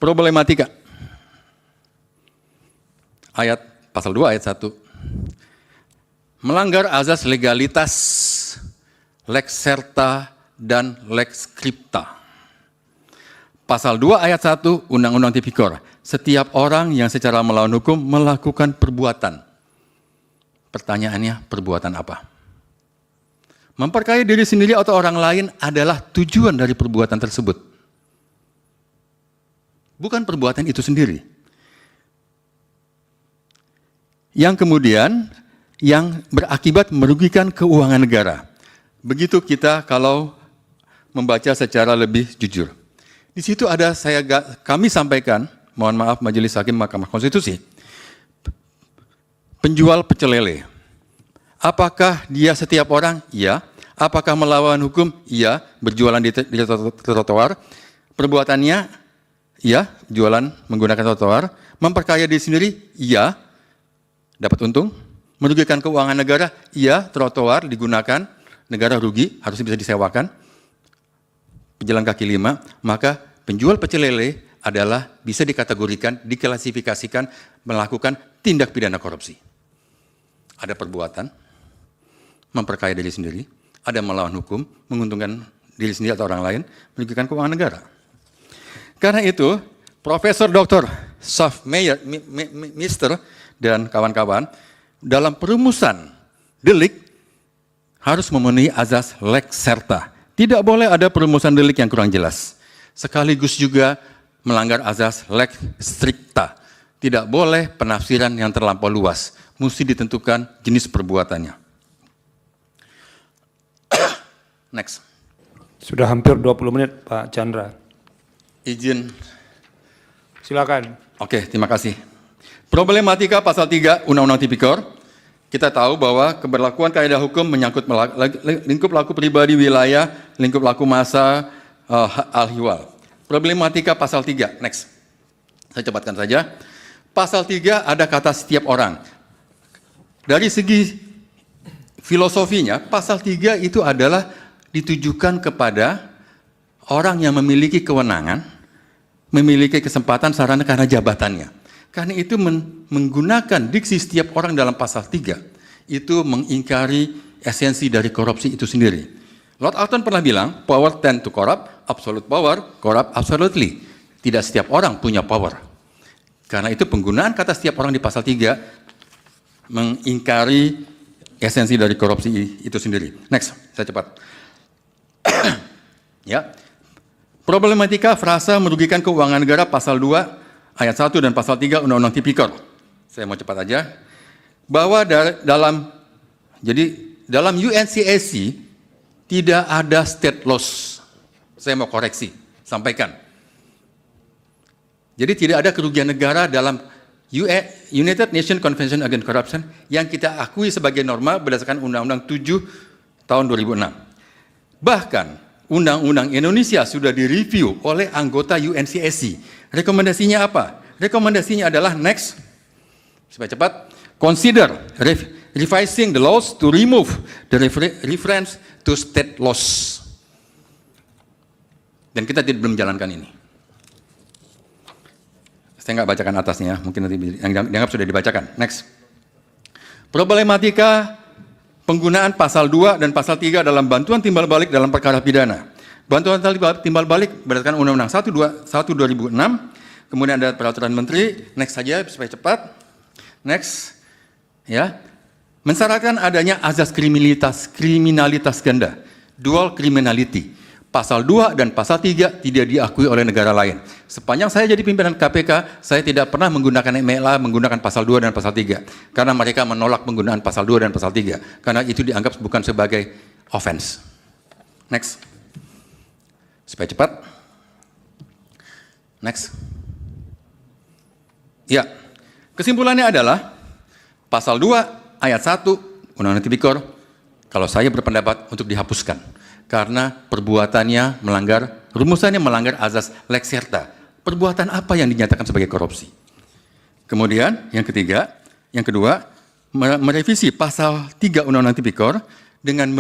problematika. Pasal 2 ayat 1. Melanggar azas legalitas, lex serta, dan lex scripta. Pasal 2 ayat 1 Undang-Undang Tipikor. Setiap orang yang secara melawan hukum melakukan perbuatan. Pertanyaannya, perbuatan apa? Memperkaya diri sendiri atau orang lain adalah tujuan dari perbuatan tersebut. Bukan perbuatan itu sendiri. Yang kemudian, yang berakibat merugikan keuangan negara. Begitu kita kalau membaca secara lebih jujur. Di situ ada kami sampaikan, mohon maaf Majelis Hakim Mahkamah Konstitusi, penjual pecel lele. Apakah dia setiap orang? Iya. Apakah melawan hukum? Iya. Berjualan di trotoar. Perbuatannya? Iya. Jualan menggunakan trotoar. Memperkaya diri sendiri? Iya. Dapat untung? Merugikan keuangan negara? Iya. Trotoar digunakan, negara rugi, harusnya bisa disewakan. Pejalan kaki 5, maka penjual pecel lele adalah bisa dikategorikan, diklasifikasikan, melakukan tindak pidana korupsi. Ada perbuatan, memperkaya diri sendiri, ada melawan hukum, menguntungkan diri sendiri atau orang lain, merugikan keuangan negara. Karena itu, Profesor Dr. Saf Meyer, Mister, dan kawan-kawan, dalam perumusan delik harus memenuhi azas lex serta. Tidak boleh ada perumusan delik yang kurang jelas. Sekaligus juga melanggar azas lex stricta. Tidak boleh penafsiran yang terlampau luas. Mesti ditentukan jenis perbuatannya. Next. Sudah hampir 20 menit, Pak Chandra. Izin. Silakan. Oke, terima kasih. Problematika pasal 3 Undang-Undang Tipikor. Kita tahu bahwa keberlakuan kaidah hukum menyangkut lingkup laku pribadi wilayah, lingkup laku massa, al-hiwal. Problematika pasal 3, next. Saya cepatkan saja. Pasal 3 ada kata setiap orang. Dari segi filosofinya, pasal 3 itu adalah ditujukan kepada orang yang memiliki kewenangan, memiliki kesempatan sarana karena jabatannya. Karena itu menggunakan diksi setiap orang dalam pasal 3 itu mengingkari esensi dari korupsi itu sendiri. Lord Acton pernah bilang, power tend to corrupt, absolute power corrupt absolutely. Tidak setiap orang punya power. Karena itu penggunaan kata setiap orang di pasal 3 mengingkari esensi dari korupsi itu sendiri. Next, saya cepat. Ya. Problematika frasa merugikan keuangan negara pasal 2 ayat 1 dan pasal 3 Undang-Undang Tipikor. Saya mau cepat aja. Bahwa dalam UNCAC tidak ada state loss. Saya mau koreksi, sampaikan. Jadi tidak ada kerugian negara dalam United Nations Convention Against Corruption yang kita akui sebagai norma berdasarkan Undang-Undang 7 tahun 2006. Bahkan Undang-Undang Indonesia sudah direview oleh anggota UNCAC. Rekomendasinya apa? Rekomendasinya adalah next, supaya cepat, consider revising the laws to remove the reference to state laws. Dan kita belum menjalankan ini. Saya nggak bacakan atasnya, mungkin nanti yang dianggap sudah dibacakan. Next. Problematika penggunaan pasal 2 dan pasal 3 dalam bantuan timbal balik dalam perkara pidana. Bantuan timbal balik berdasarkan Undang-Undang 1/2006, kemudian ada peraturan menteri, next saja supaya cepat. Next. Ya. Mensyaratkan adanya azas kriminalitas ganda, dual criminality. Pasal 2 dan pasal 3 tidak diakui oleh negara lain. Sepanjang saya jadi pimpinan KPK, saya tidak pernah menggunakan MLA, menggunakan pasal 2 dan pasal 3. Karena mereka menolak penggunaan pasal 2 dan pasal 3. Karena itu dianggap bukan sebagai offense. Next. Supaya cepat. Next. Ya. Kesimpulannya adalah, pasal 2 ayat 1 Undang-Undang Tipikor, kalau saya berpendapat untuk dihapuskan. Karena perbuatannya melanggar, rumusannya melanggar azas lex serta. Perbuatan apa yang dinyatakan sebagai korupsi? Kemudian yang kedua, merevisi pasal 3 Undang-Undang Tipikor dengan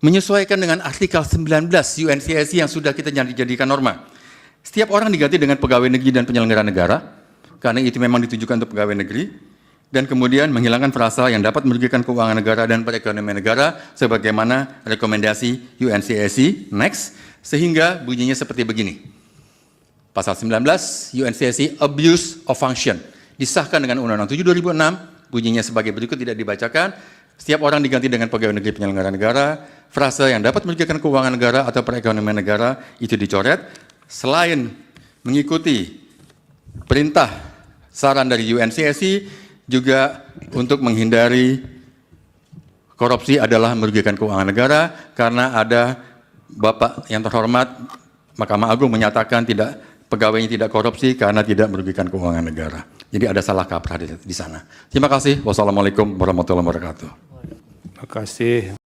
menyesuaikan dengan artikel 19 UNCAC yang sudah kita jadikan norma. Setiap orang diganti dengan pegawai negeri dan penyelenggara negara, karena itu memang ditujukan untuk pegawai negeri, dan kemudian menghilangkan frasa yang dapat merugikan keuangan negara dan perekonomian negara, sebagaimana rekomendasi UNCSC, next, sehingga bunyinya seperti begini. Pasal 19 UNCSC, abuse of function, disahkan dengan Undang-Undang 7 2006, bunyinya sebagai berikut, tidak dibacakan. Setiap orang diganti dengan pegawai negeri penyelenggara negara, frasa yang dapat merugikan keuangan negara atau perekonomian negara itu dicoret, selain mengikuti perintah saran dari UNCSC, juga untuk menghindari korupsi adalah merugikan keuangan negara, karena ada Bapak yang terhormat Mahkamah Agung menyatakan pegawainya tidak korupsi karena tidak merugikan keuangan negara. Jadi ada salah kaprah di sana. Terima kasih. Wassalamualaikum warahmatullahi wabarakatuh. Terima kasih.